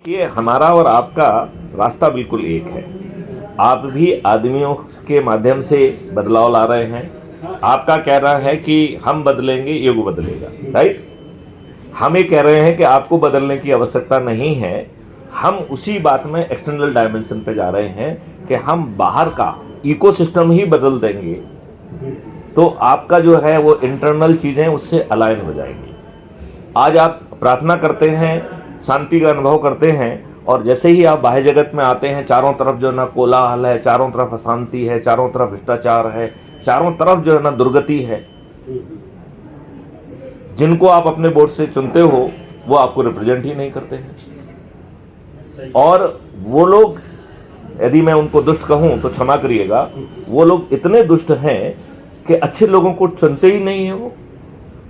ये हमारा और आपका रास्ता बिल्कुल एक है। आप भी आदमियों के माध्यम से बदलाव ला रहे हैं। आपका कहना है कि हम बदलेंगे, युग बदलेगा, राइट। हम ये कह रहे हैं कि आपको बदलने की आवश्यकता नहीं है। हम उसी बात में एक्सटर्नल डायमेंशन पे जा रहे हैं कि हम बाहर का इकोसिस्टम ही बदल देंगे तो आपका जो है वो इंटरनल चीज़ें उससे अलाइन हो जाएंगी। आज आप प्रार्थना करते हैं, शांति का अनुभव करते हैं, और जैसे ही आप बाह्य जगत में आते हैं, चारों तरफ जो है ना कोलाहल है, चारों तरफ अशांति है, चारों तरफ भ्रष्टाचार है, चारों तरफ जो है ना दुर्गति है। जिनको आप अपने बोर्ड से चुनते हो वो आपको रिप्रेजेंट ही नहीं करते हैं। और वो लोग, यदि मैं उनको दुष्ट कहूं तो क्षमा करिएगा, वो लोग इतने दुष्ट हैं कि अच्छे लोगों को चुनते ही नहीं है।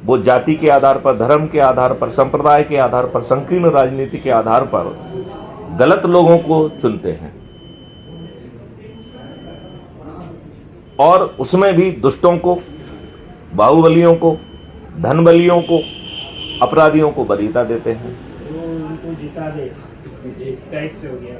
वो जाति के आधार पर, धर्म के आधार पर, संप्रदाय के आधार पर, संकीर्ण राजनीति के आधार पर गलत लोगों को चुनते हैं, और उसमें भी दुष्टों को, बाहुबलियों को, धनबलियों को, अपराधियों को वरीयता देते हैं। उनको जिता दे, इस टाइप से हो गया।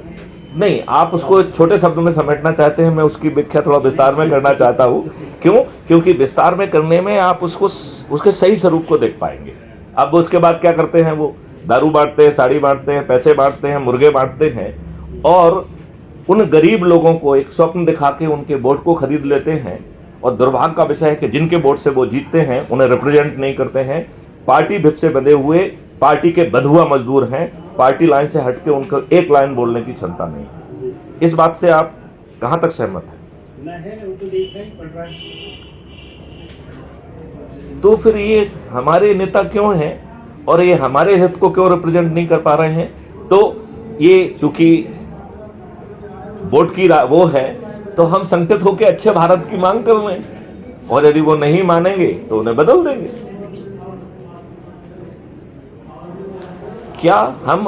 नहीं, आप उसको छोटे शब्दों में समेटना चाहते हैं, मैं उसकी व्याख्या थोड़ा विस्तार में करना चाहता हूँ। क्यों? क्योंकि विस्तार में करने में आप उसको, उसके सही स्वरूप को देख पाएंगे। अब उसके बाद क्या करते हैं, वो दारू बांटते हैं, साड़ी बांटते हैं, पैसे बांटते हैं, मुर्गे बांटते हैं, और उन गरीब लोगों को एक स्वप्न दिखा के उनके वोट को खरीद लेते हैं। और दुर्भाग्य का विषय है कि जिनके वोट से वो जीतते हैं उन्हें रिप्रेजेंट नहीं करते हैं। पार्टी भिप से बंधे हुए पार्टी के बंधुआ मजदूर हैं, पार्टी लाइन से हटके उनको एक लाइन बोलने की क्षमता नहीं। इस बात से आप कहां तक सहमत हैं? तो फिर ये हमारे नेता क्यों हैं और ये हमारे हित को क्यों रिप्रेजेंट नहीं कर पा रहे हैं? तो ये चूंकि वोट की वो है, तो हम संगठित होकर अच्छे भारत की मांग कर लें, और यदि वो नहीं मानेंगे तो उन्हें बदल देंगे। क्या हम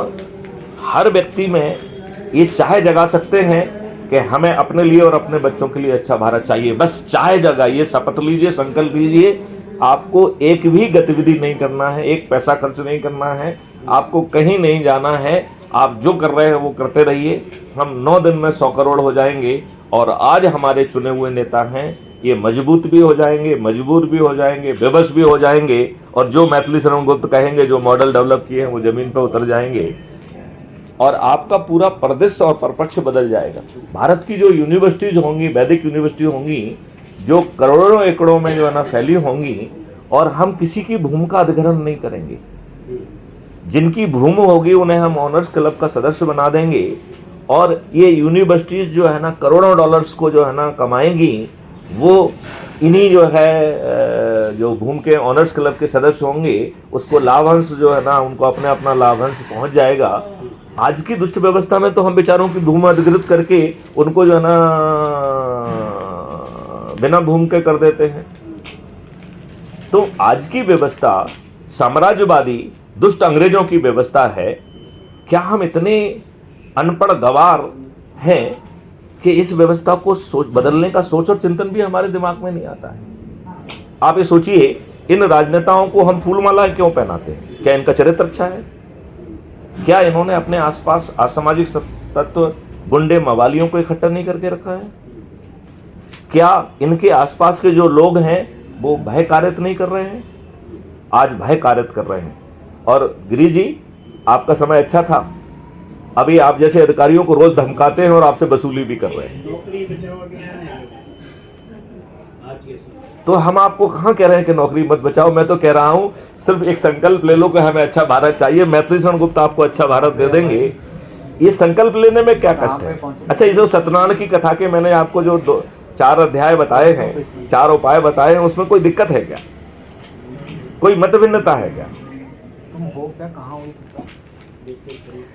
हर व्यक्ति में ये चाह जगा सकते हैं कि हमें अपने लिए और अपने बच्चों के लिए अच्छा भारत चाहिए? बस चाह जगाइए, शपथ लीजिए, संकल्प लीजिए। आपको एक भी गतिविधि नहीं करना है, एक पैसा खर्च नहीं करना है, आपको कहीं नहीं जाना है। आप जो कर रहे हैं वो करते रहिए। हम 9 दिन में 100 करोड़ हो जाएंगे, और आज हमारे चुने हुए नेता हैं, ये मजबूत भी हो जाएंगे, मजबूर भी हो जाएंगे, बेबस भी हो जाएंगे, और जो मैथिली शरण गुप्त कहेंगे, जो मॉडल डेवलप किए हैं वो जमीन पर उतर जाएंगे, और आपका पूरा परिदृश्य और परिपक्ष बदल जाएगा। भारत की जो यूनिवर्सिटीज होंगी, वैदिक यूनिवर्सिटी होंगी, जो करोड़ों एकड़ों में जो है ना फैली होंगी, और हम किसी की भूमि का अधिग्रहण नहीं करेंगे। जिनकी भूमि होगी उन्हें हम ऑनर्स क्लब का सदस्य बना देंगे, और ये यूनिवर्सिटीज जो है ना करोड़ों डॉलर्स को जो है ना कमाएंगी, वो इन्हीं जो है जो भूमि के ऑनर्स क्लब के सदस्य होंगे, उसको लाभांश जो है ना, उनको अपना लाभांश पहुंच जाएगा। आज की दुष्ट व्यवस्था में तो हम बेचारों की भूमि अधिकृत करके उनको जो है ना बिना भूमि के कर देते हैं। तो आज की व्यवस्था साम्राज्यवादी दुष्ट अंग्रेजों की व्यवस्था है। क्या हम इतने अनपढ़ गवार हैं कि इस व्यवस्था को बदलने का सोच और चिंतन भी हमारे दिमाग में नहीं आता है? आप ये सोचिए, इन राजनेताओं को हम फूलमाला क्यों पहनाते हैं? क्या इनका चरित्र अच्छा है? क्या इन्होंने अपने आसपास असामाजिक तत्व, गुंडे, मवालियों को इकट्ठा नहीं करके रखा है? क्या इनके आसपास के जो लोग हैं वो भय कारित नहीं कर रहे हैं? आज भय कारित कर रहे हैं। और गिरी जी, आपका समय अच्छा था, अभी आप जैसे अधिकारियों को रोज धमकाते हैं और आपसे वसूली भी कर रहे हैं। तो हम आपको कहां कह रहे हैं कि नौकरी मत बचाओ? मैं तो कह रहा हूं सिर्फ एक संकल्प ले लो कि हमें अच्छा भारत चाहिए। मैथिली शरण गुप्त आपको अच्छा भारत दे देंगे। ये संकल्प लेने में क्या कष्ट है? अच्छा, ये जो सत्यनारायण की कथा के मैंने आपको जो 4 अध्याय बताए हैं, 4 उपाय बताए हैं, उसमें कोई दिक्कत है क्या? कोई मतभिन्नता है क्या?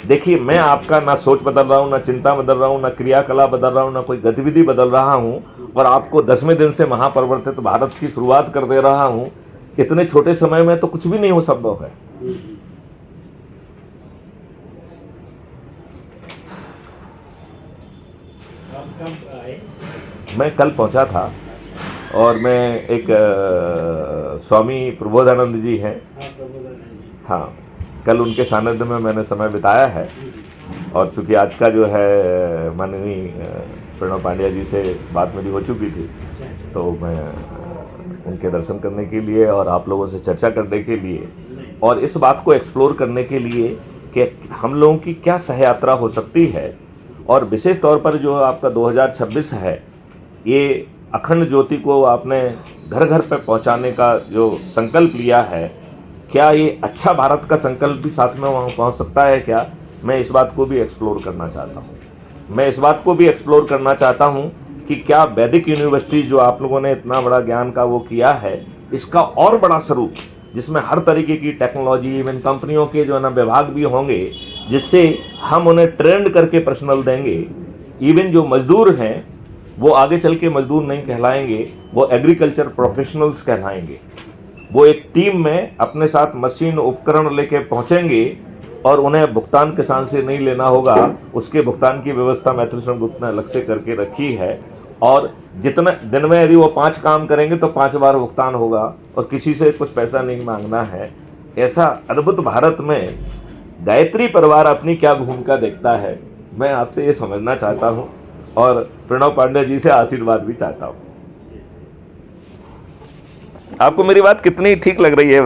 देखिए, मैं आपका ना सोच बदल रहा हूँ, ना चिंता बदल रहा हूँ, ना क्रियाकलाप बदल रहा हूँ, ना कोई गतिविधि बदल रहा हूँ, और आपको 10वें दिन से महापरिवर्तित भारत की शुरुआत कर दे रहा हूँ। इतने छोटे समय में तो कुछ भी नहीं हो संभव है। मैं कल पहुंचा था, और मैं एक स्वामी प्रबोधानंद जी हैं, हाँ, कल उनके सानिध्य में मैंने समय बिताया है। और चूंकि आज का जो है माननीय प्रणव पांड्या जी से बात मेरी हो चुकी थी, तो मैं उनके दर्शन करने के लिए और आप लोगों से चर्चा करने के लिए और इस बात को एक्सप्लोर करने के लिए कि हम लोगों की क्या सहयात्रा हो सकती है, और विशेष तौर पर जो आपका 2026 है, ये अखंड ज्योति को आपने घर घर पे पहुंचाने का जो संकल्प लिया है, क्या ये अच्छा भारत का संकल्प भी साथ में वहाँ पहुँच सकता है क्या? मैं इस बात को भी एक्सप्लोर करना चाहता हूँ। मैं इस बात को भी एक्सप्लोर करना चाहता हूँ कि क्या वैदिक यूनिवर्सिटी जो आप लोगों ने इतना बड़ा ज्ञान का वो किया है, इसका और बड़ा स्वरूप जिसमें हर तरीके की टेक्नोलॉजी, इवन कंपनियों के जो है ना विभाग भी होंगे, जिससे हम उन्हें ट्रेंड करके पर्सनल देंगे। इवन जो मजदूर हैं वो आगे चल के मजदूर नहीं कहलाएंगे, वो एग्रीकल्चर प्रोफेशनल्स कहलाएंगे। वो एक टीम में अपने साथ मशीन उपकरण लेके पहुंचेंगे और उन्हें भुगतान किसान से नहीं लेना होगा। उसके भुगतान की व्यवस्था मैथिल श्रम गुप्त ने अलग से करके रखी है, और जितना दिन में यदि वो 5 काम करेंगे तो 5 बार भुगतान होगा और किसी से कुछ पैसा नहीं मांगना है। ऐसा अद्भुत भारत में गायत्री परिवार अपनी क्या भूमिका देखता है, मैं आपसे ये समझना चाहता हूँ और प्रणव पांड्या जी से आशीर्वाद भी चाहता हूँ। आपको मेरी बात कितनी ठीक लग रही है?